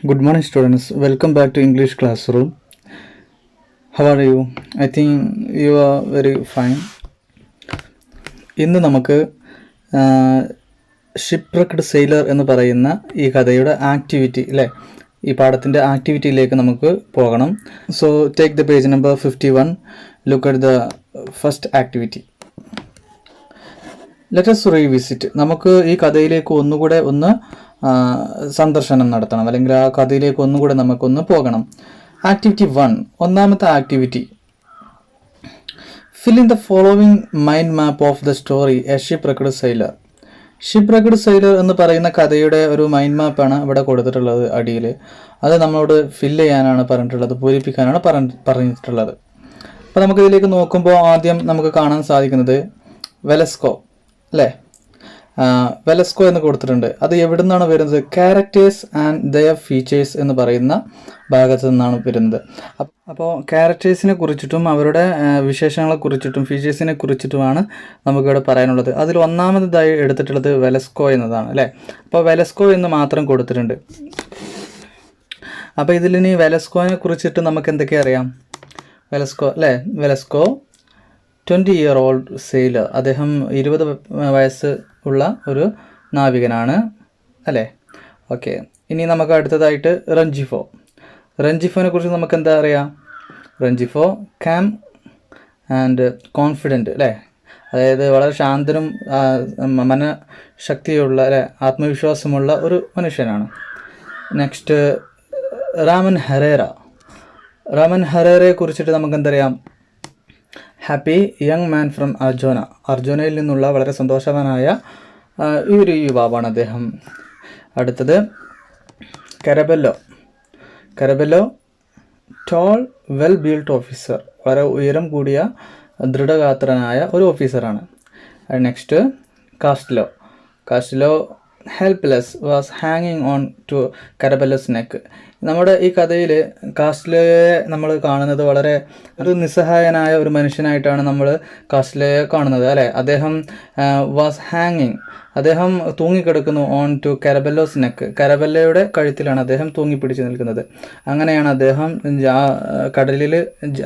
Good morning, students. Welcome back to English classroom. How are you? I think you are very fine. ഇന്ന് നമുക്ക് ഷിപ്പ്രക്ഡ് sailor എന്ന് പറയുന്ന ഈ കഥയുടെ ആക്ടിവിറ്റി അല്ലേ, ഈ പാഠത്തിൻ്റെ ആക്ടിവിറ്റിയിലേക്ക് നമുക്ക് പോകണം. So take the page number 51. Look at the first activity. Let us revisit. നമുക്ക് ഈ കഥയിലേക്ക് ഒന്നുകൂടെ സന്ദർശനം നടത്തണം, അല്ലെങ്കിൽ ആ കഥയിലേക്ക് ഒന്നുകൂടെ നമുക്കൊന്ന് പോകണം. ആക്ടിവിറ്റി 1, ഒന്നാമത്തെ activity. Fill in the following mind map of the story a shipwrecked sailor. Shipwrecked sailor എന്ന് പറയുന്ന കഥയുടെ ഒരു മൈൻഡ് മാപ്പാണ് ഇവിടെ കൊടുത്തിട്ടുള്ളത് അടിയിൽ. അത് നമ്മളോട് ഫില്ല് ചെയ്യാനാണ് പറഞ്ഞിട്ടുള്ളത്, പൂരിപ്പിക്കാനാണ് പറഞ്ഞിട്ടുള്ളത്. അപ്പോൾ നമുക്കിതിലേക്ക് നോക്കുമ്പോൾ ആദ്യം നമുക്ക് കാണാൻ സാധിക്കുന്നത് വെലസ്കോ അല്ലേ, വെലസ്കോ എന്ന് കൊടുത്തിട്ടുണ്ട്. അത് എവിടെ നിന്നാണ് വരുന്നത്? ക്യാരക്ടേഴ്സ് ആൻഡ് ദെയർ ഫീച്ചേഴ്സ് എന്ന് പറയുന്ന ഭാഗത്ത് നിന്നാണ് വരുന്നത്. അപ്പോൾ ക്യാരക്ടേഴ്സിനെ കുറിച്ചിട്ടും അവരുടെ വിശേഷങ്ങളെ കുറിച്ചിട്ടും ഫീച്ചേഴ്സിനെ കുറിച്ചിട്ടുമാണ് നമുക്കിവിടെ പറയാനുള്ളത്. അതിൽ ഒന്നാമതായി എടുത്തിട്ടുള്ളത് വെലസ്കോ എന്നതാണ് അല്ലേ. അപ്പോൾ വെലസ്കോ എന്ന് മാത്രം കൊടുത്തിട്ടുണ്ട്. അപ്പോൾ ഇതിലിനി വെലസ്കോനെ കുറിച്ചിട്ട് നമുക്ക് എന്തൊക്കെ അറിയാം? വെലസ്കോ അല്ലേ, വെലസ്കോ 20-year-old സെയിലർ. അദ്ദേഹം 20 വയസ്സ് ഉള്ള ഒരു നാവികനാണ് അല്ലേ. ഓക്കെ, ഇനി നമുക്ക് അടുത്തതായിട്ട് റഞ്ചിഫോനെ കുറിച്ച് നമുക്ക് എന്താ അറിയാം? റഞ്ചിഫോ കാം ആൻഡ് കോൺഫിഡൻറ്റ് അല്ലേ, അതായത് വളരെ ശാന്തനും മനഃശക്തിയുള്ള അല്ലെ, ആത്മവിശ്വാസമുള്ള ഒരു മനുഷ്യനാണ്. നെക്സ്റ്റ് റാമൻ ഹെറേറയെ കുറിച്ചിട്ട് നമുക്ക് എന്തറിയാം? ഹാപ്പി യങ് മാൻ ഫ്രം അർജോനയിൽ നിന്നുള്ള വളരെ സന്തോഷവാനായ ഒരു യുവാവാണ് അദ്ദേഹം. അടുത്തത് കരബെല്ലോ ടോൾ വെൽ ബിൽഡ് ഓഫീസർ, വളരെ ഉയരം കൂടിയ ദൃഢഗാത്രനായ ഒരു ഓഫീസറാണ്. നെക്സ്റ്റ് കാസ്റ്റ്ലോ ഹെൽപ്ലെസ് വാസ് ഹാങ്ങിങ് ഓൺ ടു കരബെല്ലോസ് നെക്ക്. നമ്മുടെ ഈ കഥയിൽ കാസ്റ്റ്ലോയെ നമ്മൾ കാണുന്നത് വളരെ ഒരു നിസ്സഹായനായ ഒരു മനുഷ്യനായിട്ടാണ് നമ്മൾ കാസ്റ്റ്ലോയെ കാണുന്നത് അല്ലേ. അദ്ദേഹം വാസ് ഹാങ്ങിങ്, അദ്ദേഹം തൂങ്ങിക്കിടക്കുന്നു ഓൺ ടു കരബെല്ലോസ് നെക്ക്, കരബെല്ലയുടെ കഴുത്തിലാണ് അദ്ദേഹം തൂങ്ങിപ്പിടിച്ച് നിൽക്കുന്നത്. അങ്ങനെയാണ് അദ്ദേഹം കടലിൽ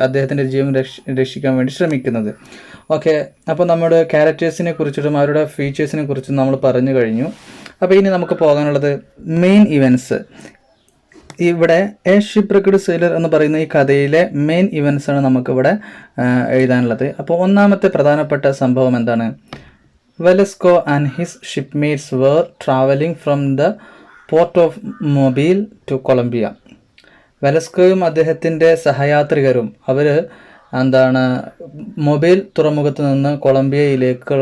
അദ്ദേഹത്തിൻ്റെ ജീവൻ രക്ഷിക്കാൻ വേണ്ടി ശ്രമിക്കുന്നത്. ഓക്കെ, അപ്പോൾ നമ്മുടെ ക്യാരക്ടേഴ്സിനെ കുറിച്ചിട്ടും അവരുടെ ഫീച്ചേഴ്സിനെ കുറിച്ചും നമ്മൾ പറഞ്ഞു കഴിഞ്ഞു. അപ്പോൾ ഇനി നമുക്ക് പോകാനുള്ളത് മെയിൻ ഇവൻറ്റ്സ്. ഇവിടെ എ ഷിപ്പ്രക്ഡ് സെയിലർ എന്ന് പറയുന്ന ഈ കഥയിലെ മെയിൻ ഇവൻറ്റ്സ് ആണ് നമുക്കിവിടെ എഴുതാനുള്ളത്. അപ്പോൾ ഒന്നാമത്തെ പ്രധാനപ്പെട്ട സംഭവം എന്താണ്? Velasco and his shipmates were travelling from the port of Mobile to Colombia. വെലസ്കോയും അദ്ദേഹത്തിൻ്റെ സഹയാത്രികരും അവർ മൊബൈൽ തുറമുഖത്ത് നിന്ന് കൊളംബിയയിലേക്ക്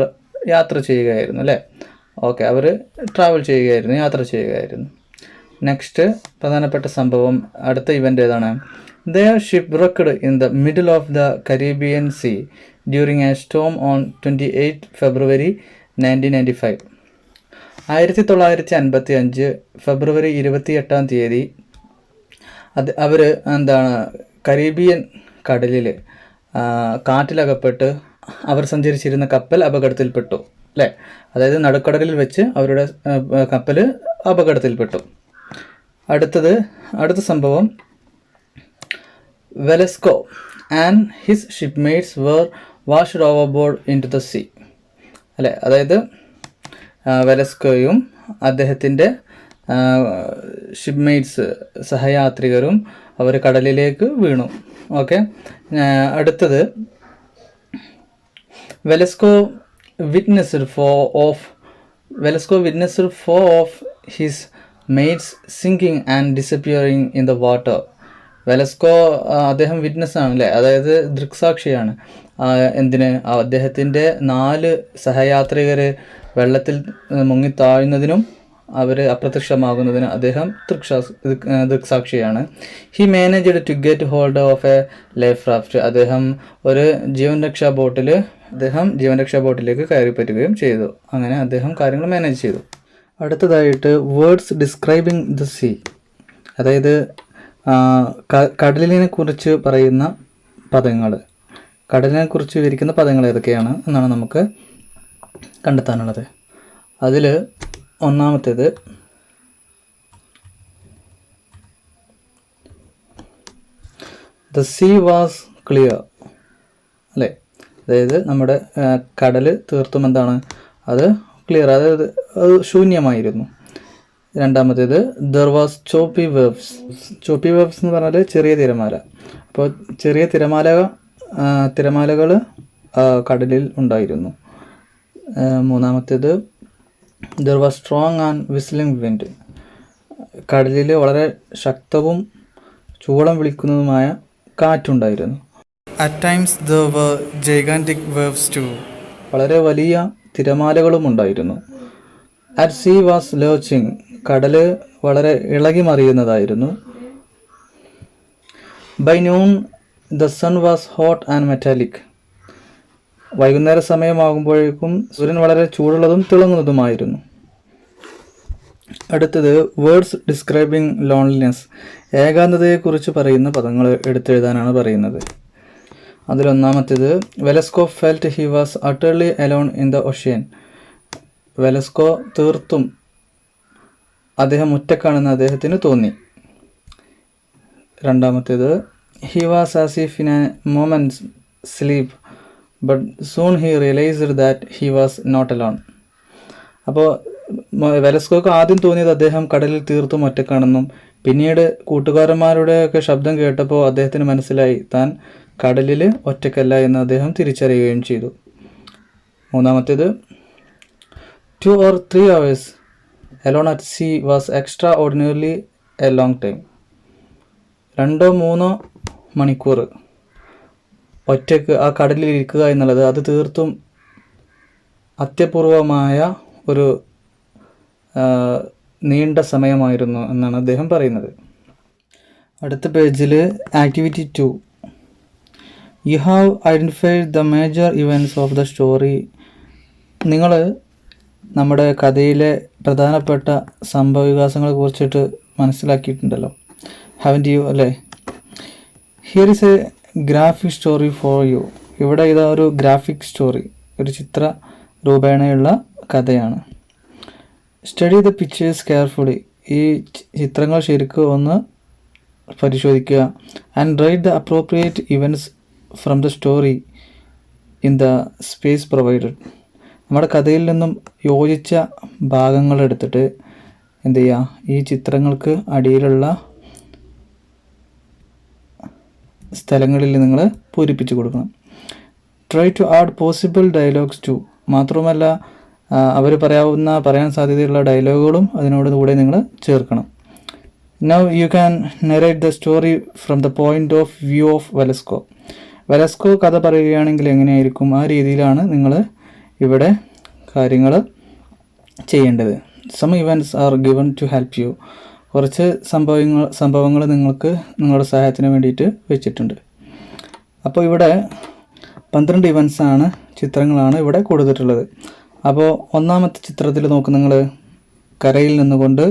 യാത്ര ചെയ്യുകയായിരുന്നു അല്ലേ. ഓക്കെ, അവർ യാത്ര ചെയ്യുകയായിരുന്നു. നെക്സ്റ്റ് പ്രധാനപ്പെട്ട സംഭവം, അടുത്ത ഇവൻ്റ് ഏതാണ്? They are shipwrecked in the middle of the Caribbean sea during a storm on 28 February 1995. 1955 February 28 അവർ കരീബിയൻ കടലിൽ കാറ്റിലകപ്പെട്ട് അവർ സഞ്ചരിച്ചിരുന്ന കപ്പൽ അപകടത്തിൽപ്പെട്ടു അല്ലേ. അതായത് നടുക്കടലിൽ വെച്ച് അവരുടെ കപ്പൽ അപകടത്തിൽപ്പെട്ടു. അടുത്ത സംഭവം, Velasco and his shipmates were washed overboard into the sea അല്ലേ. അതായത് വെലസ്കോയും അദ്ദേഹത്തിൻ്റെ ഷിപ്പ്മേറ്റ്സ് സഹയാത്രികരും അവർ കടലിലേക്ക് വീണു. ഓക്കെ, അടുത്തത് Velasco witnessed four of his mates sinking and disappearing in the water. Velasco അദ്ദേഹം വിറ്റ്നസ് ആണ് അല്ലേ, അതായത് ദൃക്സാക്ഷിയാണ്. അദ്ദേഹത്തിൻ്റെ 4 സഹയാത്രികർ വെള്ളത്തിൽ മുങ്ങിത്താഴുന്നതിനും അവർ അപ്രത്യക്ഷമാകുന്നതിനും അദ്ദേഹം ദൃക്സാക്ഷിയാണ്. He managed to get hold of a life raft. അദ്ദേഹം ഒരു ജീവൻ രക്ഷാ ബോട്ടിലേക്ക് കയറി പറ്റുകയും ചെയ്തു. അങ്ങനെ അദ്ദേഹം കാര്യങ്ങൾ മാനേജ് ചെയ്തു. അടുത്തതായിട്ട് വേർഡ്സ് ഡിസ്ക്രൈബിങ് ദ സീ, അതായത് കടലിനെ കുറിച്ച് പറയുന്ന പദങ്ങൾ, കടലിനെക്കുറിച്ച് വിവരിക്കുന്ന പദങ്ങൾ ഏതൊക്കെയാണ് എന്നാണ് നമുക്ക് കണ്ടെത്താനുള്ളത്. അതിൽ ഒന്നാമത്തേത് ദ സീ വാസ് ക്ലിയർ, അല്ലേ? അതായത് നമ്മുടെ കടൽ തീർത്തും എന്താണ്, അത് ക്ലിയർ, അതായത് അത് ശൂന്യമായിരുന്നു. രണ്ടാമത്തേത് there was choppy waves. Choppy waves എന്ന് പറഞ്ഞാൽ ചെറിയ തിരമാല. അപ്പോൾ ചെറിയ തിരമാലകൾ കടലിൽ ഉണ്ടായിരുന്നു. മൂന്നാമത്തേത് there was strong and whistling wind. കടലിൽ വളരെ ശക്തവും ചൂളം വിളിക്കുന്നതുമായ കാറ്റുണ്ടായിരുന്നു. At times there were gigantic waves too. വളരെ വലിയ തിരമാലകളും ഉണ്ടായിരുന്നു. At sea was lurching. കടൽ വളരെ ഇളകി മറിയുന്നതായിരുന്നു. By noon the sun was hot and metallic. വൈകുന്നേര സമയമാകുമ്പോഴേക്കും സൂര്യൻ വളരെ ചൂടുള്ളതും തിളങ്ങുന്നതുമായിരുന്നു. അടുത്തത് വേർഡ്സ് ഡിസ്ക്രൈബിങ് ലോൺലിനെസ്. ഏകാന്തതയെക്കുറിച്ച് പറയുന്ന പദങ്ങൾ എടുത്തെഴുതാനാണ് പറയുന്നത്. അതിലൊന്നാമത്തേത് Velasco felt he was utterly alone in the ocean. Velasco തീർത്തും അദ്ദേഹം ഒറ്റക്കാണെന്ന് അദ്ദേഹത്തിന് തോന്നി. രണ്ടാമത്തേത് he was as if in a moment's sleep but soon he realised that he was not alone. അപ്പോൾ വെലസ്കോക്ക് ആദ്യം തോന്നിയത് അദ്ദേഹം കടലിൽ തീർത്തും ഒറ്റക്കാണെന്നും പിന്നീട് കൂട്ടുകാരന്മാരുടെയൊക്കെ ശബ്ദം കേട്ടപ്പോൾ അദ്ദേഹത്തിന് മനസ്സിലായി താൻ കടലിൽ ഒറ്റക്കല്ല എന്ന് അദ്ദേഹം തിരിച്ചറിയുകയും ചെയ്തു. മൂന്നാമത്തേത് 2 or 3 hours alone at sea was extraordinarily a long time. 2-3 മണിക്കൂർ ഒറ്റക്ക് ആ കടലിൽ ഇരിക്കുക എന്നുള്ളത് അത് തീർത്തും അത്യപൂർവമായ ഒരു നീണ്ട സമയമായിരുന്നു എന്നാണ് അദ്ദേഹം പറയുന്നത്. അടുത്ത പേജിൽ activity 2. You have identified the major events of the story. നിങ്ങൾ നമ്മുടെ കഥയിലെ പ്രധാനപ്പെട്ട സംഭവവികാസങ്ങളെ കുറിച്ചിട്ട് മനസ്സിലാക്കിയിട്ടുണ്ടല്ലോ, ഹാവൻറ്റ് യു, അല്ലേ? Here is A graphic story for you. ഇവിടെ ഇതാ ഒരു ഗ്രാഫിക് സ്റ്റോറി, ഒരു ചിത്ര രൂപേണയുള്ള കഥയാണ്. Study the pictures carefully. ഈ ചിത്രങ്ങൾ ശരിക്കും ഒന്ന് പരിശോധിക്കുക. And write the appropriate events from the story in the space provided. നമ്മുടെ കഥയിൽ നിന്നും യോജിച്ച ഭാഗങ്ങൾ എടുത്തിട്ട് എന്ത് ചെയ്യുക, ഈ ചിത്രങ്ങൾക്ക് അടിയിലുള്ള സ്ഥലങ്ങളിൽ നിങ്ങൾ പൂരിപ്പിച്ച് കൊടുക്കണം. Try to add possible dialogues to. മാത്രമല്ല അവർ പറയാൻ സാധ്യതയുള്ള ഡയലോഗുകളും അതിനോട് കൂടെ നിങ്ങൾ ചേർക്കണം. Now you can narrate the story from the point of view of Velasco. Velasco കഥ പറയുകയാണെങ്കിൽ എങ്ങനെയായിരിക്കും, ആ രീതിയിലാണ് നിങ്ങൾ ഇവിടെ കാര്യങ്ങൾ ചെയ്യേണ്ടത്. Some events are given to help you. കുറച്ച് സംഭവങ്ങൾ നിങ്ങൾക്ക് നിങ്ങളുടെ സഹായത്തിന് വേണ്ടിയിട്ട് വെച്ചിട്ടുണ്ട്. അപ്പോൾ ഇവിടെ 12 ഇവൻറ്റ്സാണ്, ചിത്രങ്ങളാണ് ഇവിടെ കൊടുത്തിട്ടുള്ളത്. അപ്പോൾ ഒന്നാമത്തെ ചിത്രത്തിൽ നോക്ക്, നിങ്ങൾ കരയിൽ നിന്നുകൊണ്ട്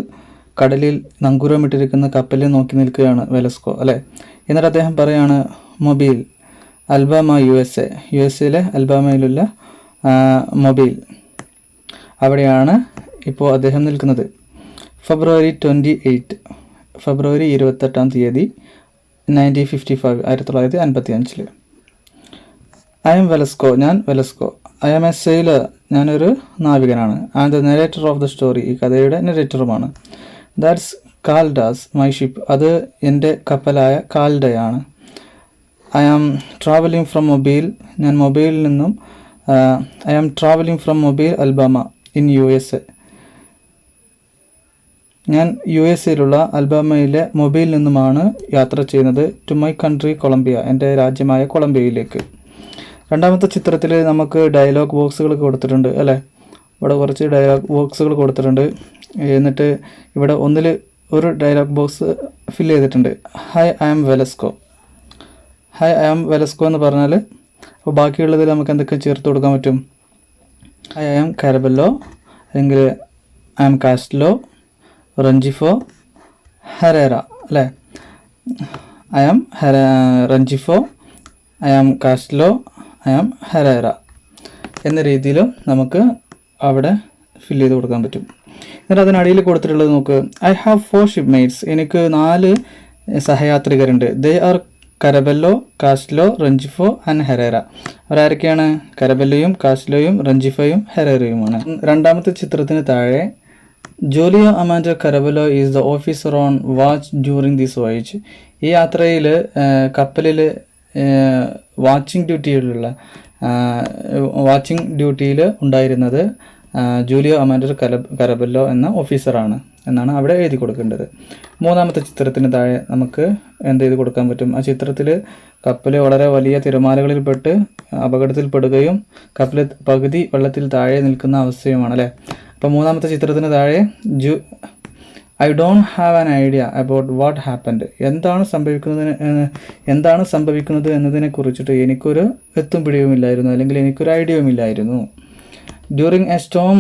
കടലിൽ നങ്കൂരമിട്ടിരിക്കുന്ന കപ്പലിൽ നോക്കി നിൽക്കുകയാണ് വെലസ്കോ, അല്ലേ? എന്നിട്ട് അദ്ദേഹം പറയാണ് മൊബൈൽ അൽബാമ യു എസ് എയിലെ അൽബാമയിലുള്ള മൊബൈൽ, അവിടെയാണ് ഇപ്പോൾ അദ്ദേഹം നിൽക്കുന്നത്. ഫെബ്രുവരി 28, ഫെബ്രുവരി 28-ാം തീയതി 1955, 1955. ഐ എം വെലസ്കോ, ഞാൻ Velasco. I'm a sailor, ഞാനൊരു നാവികനാണ്. And the narrator of the story, ഈ കഥയുടെ നരേറ്ററുമാണ്. ദാറ്റ്സ് കാൽഡാസ് മൈ ഷിപ്പ്, അത് എൻ്റെ കപ്പലായ കാൽഡയാണ്. I am travelling from Mobile, ഞാൻ മൊബൈലിൽ നിന്നും I am travelling from Mobile Alabama in USA. ഞാൻ USA-യിലുള്ള അൽബാമയിലെ മൊബൈലിൽ നിന്നുമാണ് യാത്ര ചെയ്യുന്നത്. ടു മൈ കൺട്രി കൊളംബിയ, എൻ്റെ രാജ്യമായ കൊളംബിയയിലേക്ക്. രണ്ടാമത്തെ ചിത്രത്തിൽ നമുക്ക് ഡയലോഗ് ബോക്സുകൾ കൊടുത്തിട്ടുണ്ട്, അല്ലേ? ഇവിടെ കുറച്ച് ഡയലോഗ് ബോക്സുകൾ കൊടുത്തിട്ടുണ്ട്. എന്നിട്ട് ഇവിടെ ഒന്നിൽ ഒരു ഡയലോഗ് ബോക്സ് ഫില്ല് ചെയ്തിട്ടുണ്ട്. Hi I am Velasco. Hi I am Velasco എന്ന് പറഞ്ഞാൽ അപ്പോൾ ബാക്കിയുള്ളതിൽ നമുക്ക് എന്തൊക്കെ ചേർത്ത് കൊടുക്കാൻ പറ്റും? ഐ ആം കാരബല്ലോ, അല്ലെങ്കിൽ ഐ ആം കാസ്റ്റ്ലോ, റഞ്ചിഫോ, ഹെറേറ, അല്ലേ? I am Rengifo, I am Castillo, I am Herrera എന്ന രീതിയിലും നമുക്ക് അവിടെ ഫില്ല് ചെയ്ത് കൊടുക്കാൻ പറ്റും. എന്നിട്ട് അതിനടിയിൽ കൊടുത്തിട്ടുള്ളത് നോക്ക്, ഐ ഹാവ് 4 ഷിപ്പ്മേറ്റ്സ്, എനിക്ക് 4 സഹയാത്രികരുണ്ട്. They are കരബെല്ലോ, കാസ്റ്റ്ലോ, റെഞ്ചിഫോ and ഹെറേറ. അവരാരൊക്കെയാണ്? കരബെല്ലോയും കാസ്റ്റ്ലോയും റെഞ്ചിഫോയും ഹെറേറയുമാണ്. രണ്ടാമത്തെ ചിത്രത്തിന് താഴെ Julio Amado Caraballo is the officer on watch during this voyage. ഈ യാത്രയിൽ കപ്പലിൽ വാച്ചിങ് ഡ്യൂട്ടിയിൽ ഉണ്ടായിരുന്നത് ജൂലിയോ അമാൻഡോ കരബെല്ലോ എന്ന ഓഫീസറാണ് എന്നാണ് അവിടെ എഴുതി കൊടുക്കേണ്ടത്. മൂന്നാമത്തെ ചിത്രത്തിന് താഴെ നമുക്ക് എന്ത് ചെയ്ത് കൊടുക്കാൻ പറ്റും? ആ ചിത്രത്തിൽ കപ്പൽ വളരെ വലിയ തിരമാലകളിൽപ്പെട്ട് അപകടത്തിൽപ്പെടുകയും കപ്പൽ പകുതി വെള്ളത്തിൽ താഴെ നിൽക്കുന്ന അവസ്ഥയുമാണ് അല്ലേ. അപ്പോൾ മൂന്നാമത്തെ ചിത്രത്തിന് താഴെ I don't have an idea about what happened. എന്താണ് സംഭവിക്കുന്നത് എന്നതിനെ കുറിച്ചിട്ട് എനിക്കൊരു എത്തും പിടിയുമില്ലായിരുന്നു, അല്ലെങ്കിൽ എനിക്കൊരു ഐഡിയയുമില്ലായിരുന്നു. ഡ്യൂറിങ് എ സ്റ്റോം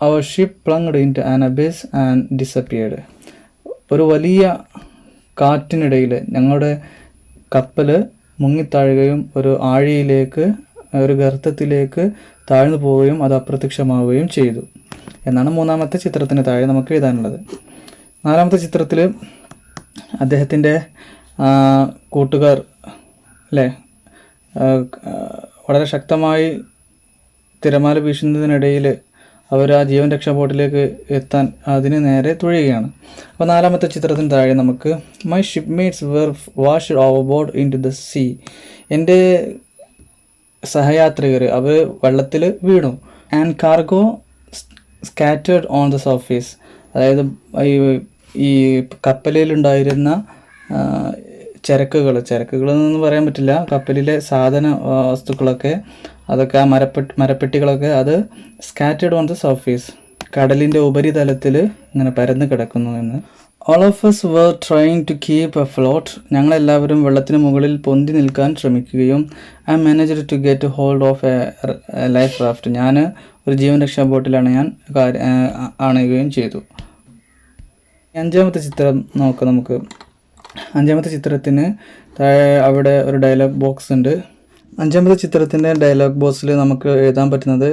അവർ ship plunged into an abyss and disappeared. ഒരു വലിയ കാറ്റിനിടയിൽ ഞങ്ങളുടെ കപ്പൽ മുങ്ങിത്താഴുകയും ഒരു ആഴിയിലേക്ക്, ഒരു ഗർത്തത്തിലേക്ക് താഴ്ന്നു പോവുകയും അത് അപ്രത്യക്ഷമാവുകയും ചെയ്തു എന്നാണ് മൂന്നാമത്തെ ചിത്രത്തിന് താഴെ നമുക്ക് എഴുതാനുള്ളത്. നാലാമത്തെ ചിത്രത്തിൽ അദ്ദേഹത്തിൻ്റെ കൂട്ടുകാർ അല്ലേ വളരെ ശക്തമായി തിരമാല വീശുന്നതിനിടയിൽ അവർ ആ ജീവൻ രക്ഷാ ബോട്ടിലേക്ക് എത്താൻ അതിന് നേരെ തുഴയുകയാണ്. അപ്പോൾ നാലാമത്തെ ചിത്രത്തിന് താഴെ നമുക്ക് my shipmates were washed overboard into the sea. എൻ്റെ സഹയാത്രികർ അവർ വെള്ളത്തിൽ വീണു. And cargo scattered on the surface. അതായത് ഈ കപ്പലിലുണ്ടായിരുന്ന ചരക്കുകളെന്നൊന്നും പറയാൻ പറ്റില്ല, കപ്പലിലെ വസ്തുക്കളൊക്കെ അതൊക്കെ ആ മരപ്പെട്ടികളൊക്കെ അത് സ്കാറ്റേർഡ് ഓൺ ദ സർഫേസ്, കടലിൻ്റെ ഉപരിതലത്തിൽ ഇങ്ങനെ പരന്ന് കിടക്കുന്നു എന്ന്. All of us were trying to keep afloat. ഞങ്ങളെല്ലാവരും വെള്ളത്തിന് മുകളിൽ പൊന്തി നിൽക്കാൻ ശ്രമിക്കുകയും I managed to get hold of a life raft. ഞാൻ ഒരു ജീവൻ രക്ഷാ ബോട്ടിലാണ് ഞാൻ അണയുകയും ചെയ്തു. അഞ്ചാമത്തെ ചിത്രം നോക്കാം നമുക്ക്. അഞ്ചാമത്തെ ചിത്രത്തിന് താഴെ അവിടെ ഒരു ഡയലോഗ് ബോക്സ് ഉണ്ട്. അഞ്ചാമത്തെ ചിത്രത്തിൻ്റെ ഡയലോഗ് ബോക്സിൽ നമുക്ക് എഴുതാൻ പറ്റുന്നത്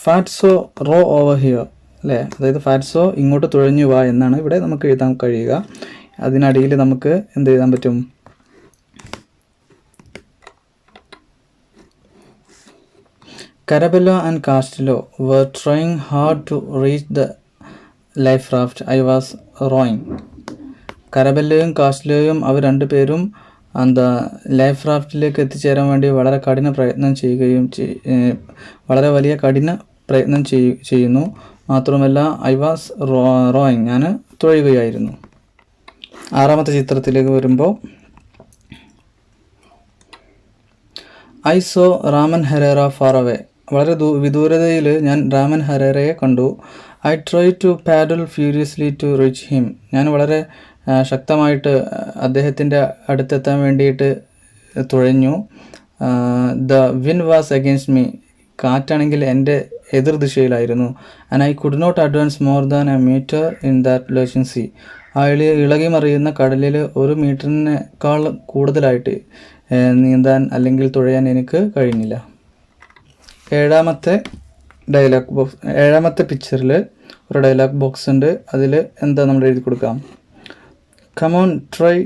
ഫാറ്റ്സോ റോ ഓവർ ഹിയർ അല്ലേ. അതായത് ഫാറ്റ്സോ ഇങ്ങോട്ട് തുഴഞ്ഞു വാ എന്നാണ് ഇവിടെ നമുക്ക് എഴുതാൻ കഴിയുക. അതിനടിയിൽ നമുക്ക് എന്ത് എഴുതാൻ പറ്റും? Carabello and Castello were trying hard to reach the life raft I was rowing. കരബെല്ലോയും കാസ്റ്റ്ലോയും അവർ രണ്ടുപേരും ലൈഫ് റാഫ്റ്റിലേക്ക് എത്തിച്ചേരാൻ വേണ്ടി വളരെ വലിയ കഠിന പ്രയത്നം ചെയ്യുന്നു. മാത്രമല്ല ഐ വാസ് റോയിങ്, ഞാൻ തുഴയുകയായിരുന്നു. ആറാമത്തെ ചിത്രത്തിലേക്ക് വരുമ്പോൾ I saw Ramon Herrera far away. വളരെ വിദൂരതയിൽ ഞാൻ രാമൻ ഹെറേറയെ കണ്ടു. I try to paddle furiously to reach him. ഞാൻ വളരെ ശക്തമായിട്ട് അദ്ദേഹത്തിൻ്റെ അടുത്തെത്താൻ വേണ്ടിയിട്ട് തുഴഞ്ഞു. The wind was against me. കാറ്റാണെങ്കിൽ എൻ്റെ എതിർദിശയിലായിരുന്നു. And I could not advance more than a metre in that lashing sea. ആ ഇളകി മറിയുന്ന കടലിൽ 1 മീറ്ററിനേക്കാൾ കൂടുതലായിട്ട് നീന്താൻ അല്ലെങ്കിൽ തുഴയാൻ എനിക്ക് കഴിഞ്ഞില്ല. ഏഴാമത്തെ പിക്ചറിൽ ഒരു ഡയലോഗ് ബോക്സ് ഉണ്ട്. അതിൽ എന്താ നമ്മൾ എഴുതി കൊടുക്കാം? കമോൺ ട്രൈ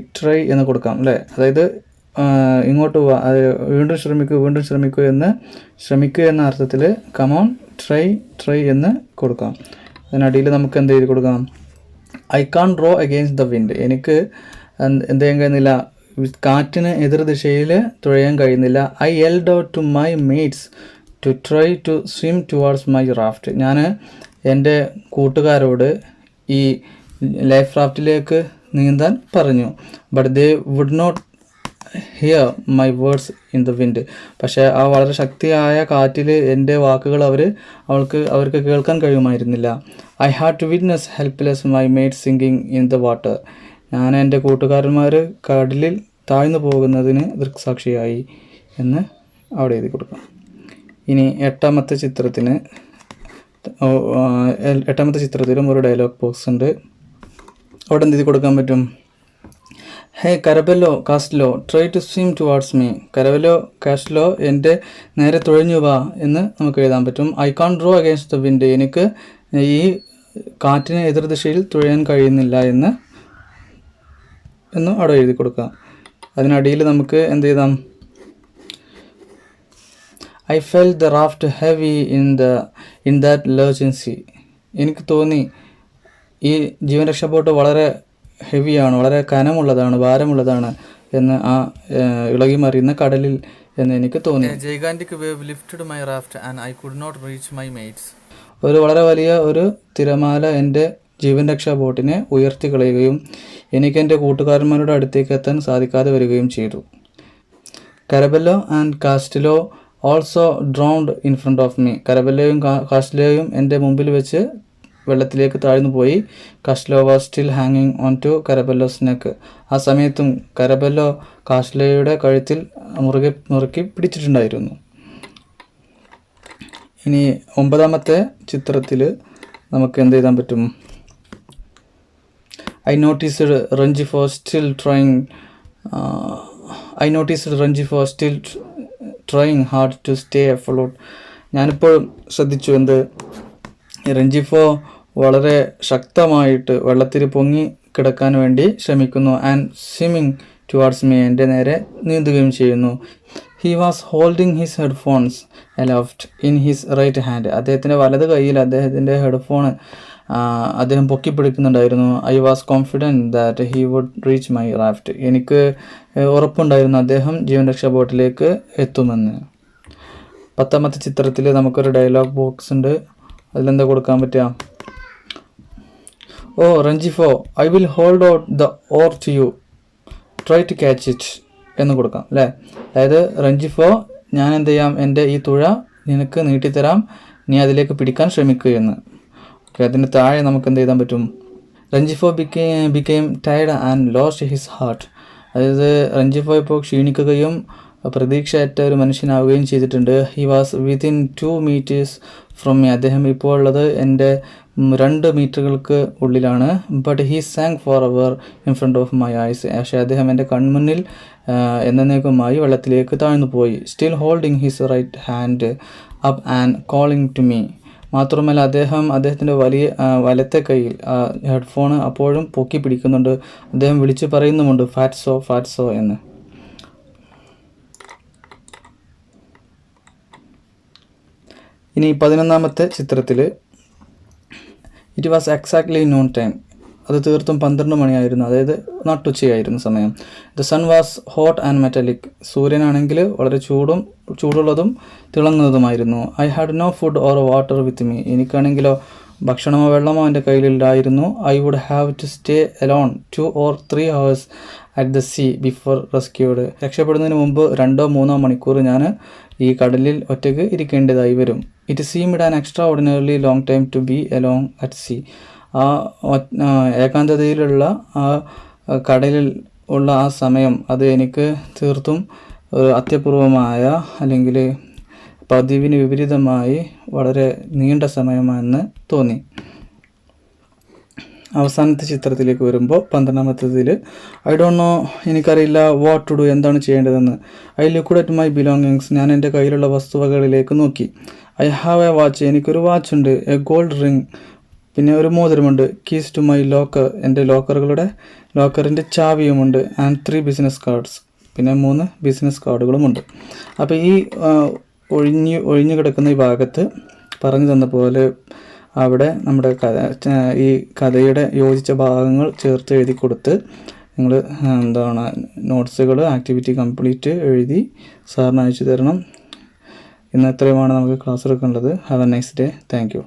എന്ന് കൊടുക്കാം അല്ലേ. അതായത് ഇങ്ങോട്ട് വീണ്ടും ശ്രമിക്കൂ എന്ന അർത്ഥത്തിൽ കമോൺ ട്രൈ എന്ന് കൊടുക്കാം. അതിനടിയിൽ നമുക്ക് എന്ത് എഴുതി കൊടുക്കാം? I can't row against the wind. എനിക്ക് എന്ത് ചെയ്യാൻ കഴിയുന്നില്ല, കാറ്റിന് എതിർദിശയിൽ തുഴയാൻ കഴിയുന്നില്ല. I yelled out to my mates to try to swim towards my raft. ഞാൻ എൻ്റെ കൂട്ടുകാരോട് ഈ ലൈഫ് റാഫ്റ്റിലേക്ക് നീന്താൻ പറഞ്ഞു. But they would not hear my words in the wind. പക്ഷേ ആ വളരെ ശക്തിയായ കാറ്റിൽ എൻ്റെ വാക്കുകൾ അവർക്ക് കേൾക്കാൻ കഴിയുമായിരുന്നില്ല. I had to witness helpless my mate sinking in the water. ഞാൻ എൻ്റെ കൂട്ടുകാരന്മാർ കടലിൽ താഴ്ന്നു പോകുന്നതിന് ദൃക്സാക്ഷിയായി എന്ന് അവിടെ എഴുതി കൊടുക്കാം. ഇനി എട്ടാമത്തെ ചിത്രത്തിലും ഒരു ഡയലോഗ് ബോക്സ് ഉണ്ട്. അവിടെ എന്ത് എഴുതി കൊടുക്കാൻ പറ്റും? Hey Caraballo Castillo try to swim towards me. Caraballo Castillo എൻ്റെ നേരെ തുഴഞ്ഞു വാ എന്ന് നമുക്ക് എഴുതാൻ പറ്റും. I can't row against the wind. എനിക്ക് ഈ കാറ്റിന് എതിർദിശയിൽ തുഴയാൻ കഴിയുന്നില്ല എന്ന് അവിടെ എഴുതി കൊടുക്കാം. അതിനടിയിൽ നമുക്ക് എന്ത് ചെയ്താം, I felt the raft heavy in that urgency. എനിക്ക് തോന്നി ഈ ജീവൻ രക്ഷാ ബോട്ട് വളരെ ഹെവിയാണ്, വളരെ കനമുള്ളതാണ്, ഭാരമുള്ളതാണ് എന്ന് ആ ഇളകി മറിയുന്ന കടലിൽ എന്ന് എനിക്ക് തോന്നി. gigantic wave lifted my raft and I could not reach my mates. ഒരു വളരെ വലിയ ഒരു തിരമാല എൻ്റെ ജീവൻ രക്ഷാ ബോട്ടിനെ ഉയർത്തി കളയുകയും എനിക്ക് എൻ്റെ കൂട്ടുകാരന്മാരുടെ അടുത്തേക്ക് എത്താൻ സാധിക്കാതെ വരികയും ചെയ്തു. Caraballo and Castillo also drowned in front of me. കരബെല്ലോയും കാസ്റ്റ്ലോയും എൻ്റെ മുമ്പിൽ വെച്ച് വെള്ളത്തിലേക്ക് താഴ്ന്നു പോയി. കാസ്റ്റ്ലോ വാസ് സ്റ്റിൽ ഹാങ്ങിങ് ഓൺ ടു കരബെല്ലോസ് നെക്ക്. ആ സമയത്തും കരബെല്ലോ കാസ്റ്റ്ലോയുടെ കഴുത്തിൽ മുറുക്കി പിടിച്ചിട്ടുണ്ടായിരുന്നു. ഇനി 9ാമത്തെ ചിത്രത്തിൽ നമുക്ക് എന്ത് ചെയ്താൻ പറ്റും? I noticed Ranjifo still trying hard to stay afloat. ഞാനിപ്പോൾ ശ്രദ്ധിച്ചു എന്ത്, രഞ്ജിഫോ വളരെ ശക്തമായിട്ട് വെള്ളത്തിൽ പൊങ്ങി കിടക്കാൻ വേണ്ടി ശ്രമിക്കുന്നു. ആൻഡ് സ്വിമ്മിങ് ടുവാർഡ്സ് മീ, എൻ്റെ നേരെ നീന്തുകയും ചെയ്യുന്നു. He was holding his headphones aloft in his right hand. അദ്ദേഹത്തിൻ്റെ വലത് കൈയിൽ അദ്ദേഹത്തിൻ്റെ ഹെഡ്ഫോൺ അദ്ദേഹം പൊക്കിപ്പിടിക്കുന്നുണ്ടായിരുന്നു. I was confident that he would reach my raft. എനിക്ക് ഉറപ്പുണ്ടായിരുന്നു അദ്ദേഹം ജീവൻ രക്ഷാ ബോട്ടിലേക്ക് എത്തുമെന്ന്. 10ാമത്തെ ചിത്രത്തിൽ നമുക്കൊരു ഡയലോഗ് ബോക്സ് ഉണ്ട്. അതിലെന്താ കൊടുക്കാൻ പറ്റുക? Oh Rengifo, I will hold out the oar to you, try to catch it എന്ന് കൊടുക്കാം അല്ലേ. അതായത് റഞ്ജിഫോ, ഞാൻ എന്ത് ചെയ്യാം, എൻ്റെ ഈ തുഴ നിനക്ക് നീട്ടിത്തരാം, നീ അതിലേക്ക് പിടിക്കാൻ ശ്രമിക്കുകയെന്ന്. ഓക്കെ, അതിന് താഴെ നമുക്ക് എന്ത് ചെയ്താൻ പറ്റും? Rengifo became tired and lost his heart. അതായത് രഞ്ജിഫോ ഇപ്പോൾ ക്ഷീണിക്കുകയും പ്രതീക്ഷയറ്റ ഒരു മനുഷ്യനാവുകയും ചെയ്തിട്ടുണ്ട്. He was within 2 meters from me. അദ്ദേഹം ഇപ്പോൾ ഉള്ളത് എൻ്റെ 2 മീറ്ററുകൾക്ക് ഉള്ളിലാണ്. But he sank forever in front of my eyes. പക്ഷേ അദ്ദേഹം എൻ്റെ കൺമുന്നിൽ എന്നേക്കുമായി വെള്ളത്തിലേക്ക് താഴ്ന്നു പോയി. Still holding his right hand up and calling to me. മാത്രമല്ല അദ്ദേഹത്തിൻ്റെ വലത്തെ കയ്യിൽ ഹെഡ്ഫോൺ അപ്പോഴും പൊക്കി പിടിക്കുന്നുണ്ട്. അദ്ദേഹം വിളിച്ച് പറയുന്നുമുണ്ട് ഫാറ്റ്സോ ഫാറ്റ്സോ എന്ന്. ഇനി 11ാമത്തെ ചിത്രത്തിൽ it was exactly noon time. അത് തീർത്തും 12 മണിയായിരുന്നു, അതായത് നട്ടുച്ചയായിരുന്നു സമയം. The sun was hot and metallic. സൂര്യനാണെങ്കിൽ വളരെ ചൂടുള്ളതും തിളങ്ങുന്നതുമായിരുന്നു. I had no food or water with me. എനിക്കാണെങ്കിലോ ഭക്ഷണമോ വെള്ളമോ എൻ്റെ കയ്യിലില്ലായിരുന്നു. I would have to stay alone 2 or 3 hours at the sea before rescued. രക്ഷപ്പെടുന്നതിന് മുമ്പ് 2-3 മണിക്കൂർ ഞാൻ ഈ കടലിൽ ഒറ്റയ്ക്ക് ഇരിക്കേണ്ടതായി വരും. It seemed an extraordinarily long time to be alone at sea. ആ ഏകാന്തതയിലുള്ള ആ കടലിൽ ഉള്ള ആ സമയം അത് എനിക്ക് തീർത്തും അത്യപൂർവമായ അല്ലെങ്കിൽ പതിവിന് വിപരീതമായി വളരെ നീണ്ട സമയമാണെന്ന് തോന്നി. അവസാനത്തെ ചിത്രത്തിലേക്ക് വരുമ്പോൾ 12ാമത്തേതിൽ ഐ ഡോണ്ട് നോ, എനിക്കറിയില്ല വാട്ട് ടു ഡു, എന്താണ് ചെയ്യേണ്ടതെന്ന്. I looked at my belongings. ഞാൻ എൻ്റെ കയ്യിലുള്ള വസ്തുവകകളിലേക്ക് നോക്കി. I have a watch. എനിക്കൊരു വാച്ചുണ്ട്. A gold ring. പിന്നെ ഒരു മോതിരമുണ്ട്. Keys to my locker. എൻ്റെ ലോക്കറിൻ്റെ ചാവിയുമുണ്ട്. And 3 business cards. പിന്നെ 3 ബിസിനസ് കാർഡുകളുമുണ്ട്. അപ്പോൾ ഈ ഒഴിഞ്ഞു കിടക്കുന്ന ഈ ഭാഗത്ത് പറഞ്ഞു തന്ന പോലെ അവിടെ നമ്മുടെ ഈ കഥയുടെ യോജിച്ച ഭാഗങ്ങൾ ചേർത്ത് എഴുതി കൊടുത്ത് നിങ്ങൾ നോട്ട്സുകൾ ആക്ടിവിറ്റി കംപ്ലീറ്റ് എഴുതി സാറിന് അയച്ചു തരണം. ഇന്ന് എത്രയുമാണ് നമുക്ക് ക്ലാസ് എടുക്കേണ്ടത്. Have A nice day. Thank you.